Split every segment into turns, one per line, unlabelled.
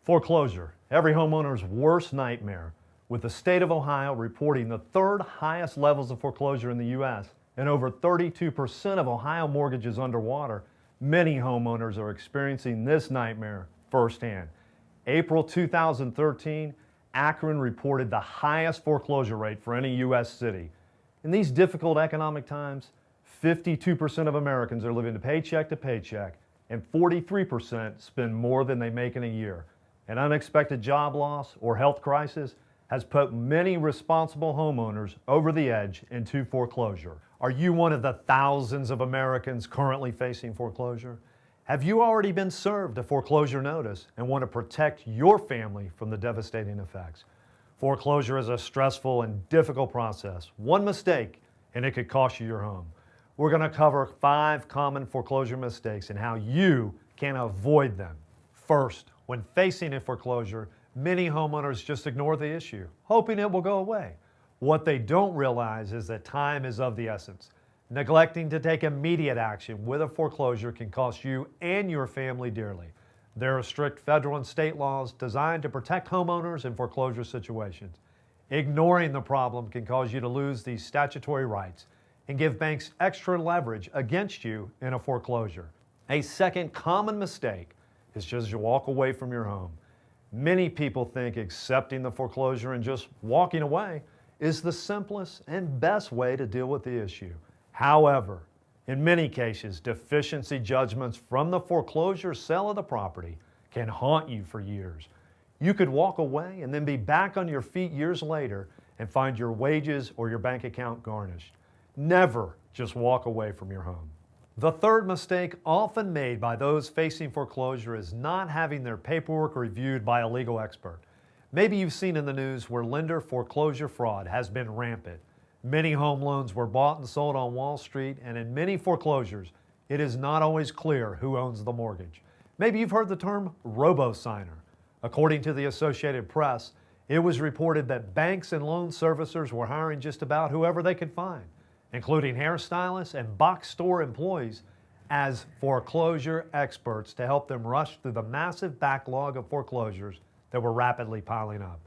Foreclosure, every homeowner's worst nightmare, with the state of Ohio reporting the third highest levels of foreclosure in the U.S. and over 32% of Ohio mortgages underwater. Many homeowners are experiencing this nightmare firsthand. April 2013, Akron reported the highest foreclosure rate for any U.S. city. In these difficult economic times, 52% of Americans are living paycheck to paycheck, and 43% spend more than they make in a year. An unexpected job loss or health crisis has put many responsible homeowners over the edge into foreclosure. Are you one of the thousands of Americans currently facing foreclosure? Have you already been served a foreclosure notice and want to protect your family from the devastating effects? Foreclosure is a stressful and difficult process. One mistake and it could cost you your home. We're going to cover 5 common foreclosure mistakes and how you can avoid them. First, when facing a foreclosure, many homeowners just ignore the issue, hoping it will go away. What they don't realize is that time is of the essence. Neglecting to take immediate action with a foreclosure can cost you and your family dearly. There are strict federal and state laws designed to protect homeowners in foreclosure situations. Ignoring the problem can cause you to lose these statutory rights and give banks extra leverage against you in a foreclosure. A second common mistake is just to walk away from your home. Many people think accepting the foreclosure and just walking away is the simplest and best way to deal with the issue. However, in many cases, deficiency judgments from the foreclosure sale of the property can haunt you for years. You could walk away and then be back on your feet years later and find your wages or your bank account garnished. Never just walk away from your home. The third mistake often made by those facing foreclosure is not having their paperwork reviewed by a legal expert. Maybe you've seen in the news where lender foreclosure fraud has been rampant. Many home loans were bought and sold on Wall Street, and in many foreclosures, it is not always clear who owns the mortgage. Maybe you've heard the term robo-signer. According to the Associated Press, it was reported that banks and loan servicers were hiring just about whoever they could find, including hairstylists and box store employees, as foreclosure experts to help them rush through the massive backlog of foreclosures that were rapidly piling up.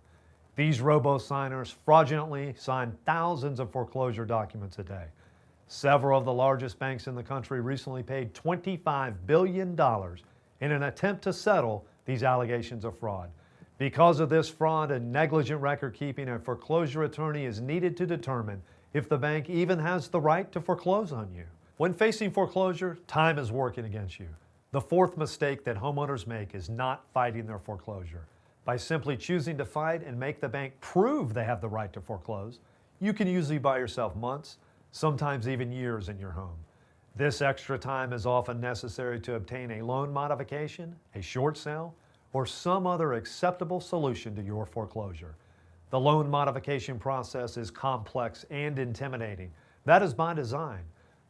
These robo-signers fraudulently sign thousands of foreclosure documents a day. Several of the largest banks in the country recently paid $25 billion in an attempt to settle these allegations of fraud. Because of this fraud and negligent record keeping, a foreclosure attorney is needed to determine if the bank even has the right to foreclose on you. When facing foreclosure, time is working against you. The fourth mistake that homeowners make is not fighting their foreclosure. By simply choosing to fight and make the bank prove they have the right to foreclose, you can usually buy yourself months, sometimes even years in your home. This extra time is often necessary to obtain a loan modification, a short sale, or some other acceptable solution to your foreclosure. The loan modification process is complex and intimidating. That is by design.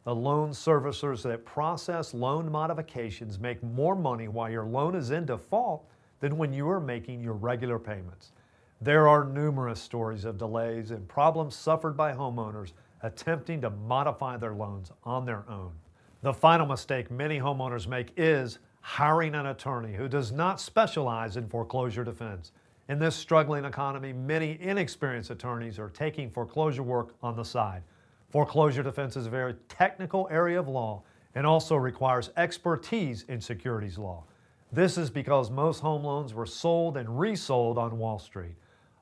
The loan servicers that process loan modifications make more money while your loan is in default than when you are making your regular payments. There are numerous stories of delays and problems suffered by homeowners attempting to modify their loans on their own. The final mistake many homeowners make is hiring an attorney who does not specialize in foreclosure defense. In this struggling economy, many inexperienced attorneys are taking foreclosure work on the side. Foreclosure defense is a very technical area of law and also requires expertise in securities law. This is because most home loans were sold and resold on Wall Street.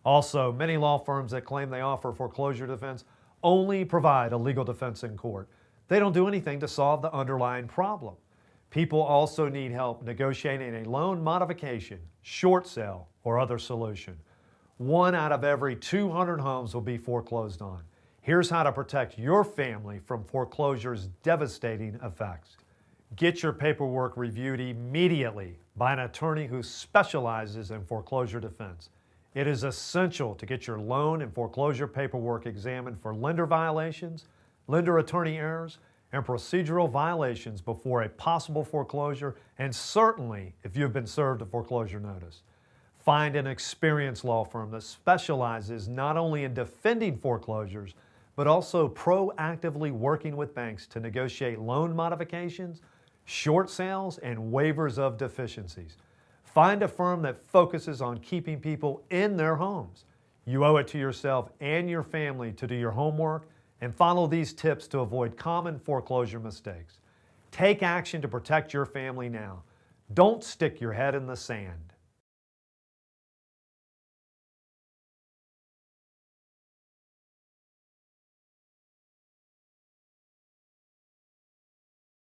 Also, many law firms that claim they offer foreclosure defense only provide a legal defense in court. They don't do anything to solve the underlying problem. People also need help negotiating a loan modification, short sale, or other solution. 1 out of every 200 homes will be foreclosed on. Here's how to protect your family from foreclosure's devastating effects. Get your paperwork reviewed immediately by an attorney who specializes in foreclosure defense. It is essential to get your loan and foreclosure paperwork examined for lender violations, lender attorney errors, and procedural violations before a possible foreclosure, and certainly if you've been served a foreclosure notice. Find an experienced law firm that specializes not only in defending foreclosures, but also proactively working with banks to negotiate loan modifications, short sales, and waivers of deficiencies. Find a firm that focuses on keeping people in their homes. You owe it to yourself and your family to do your homework and follow these tips to avoid common foreclosure mistakes. Take action to protect your family now. Don't stick your head in the sand.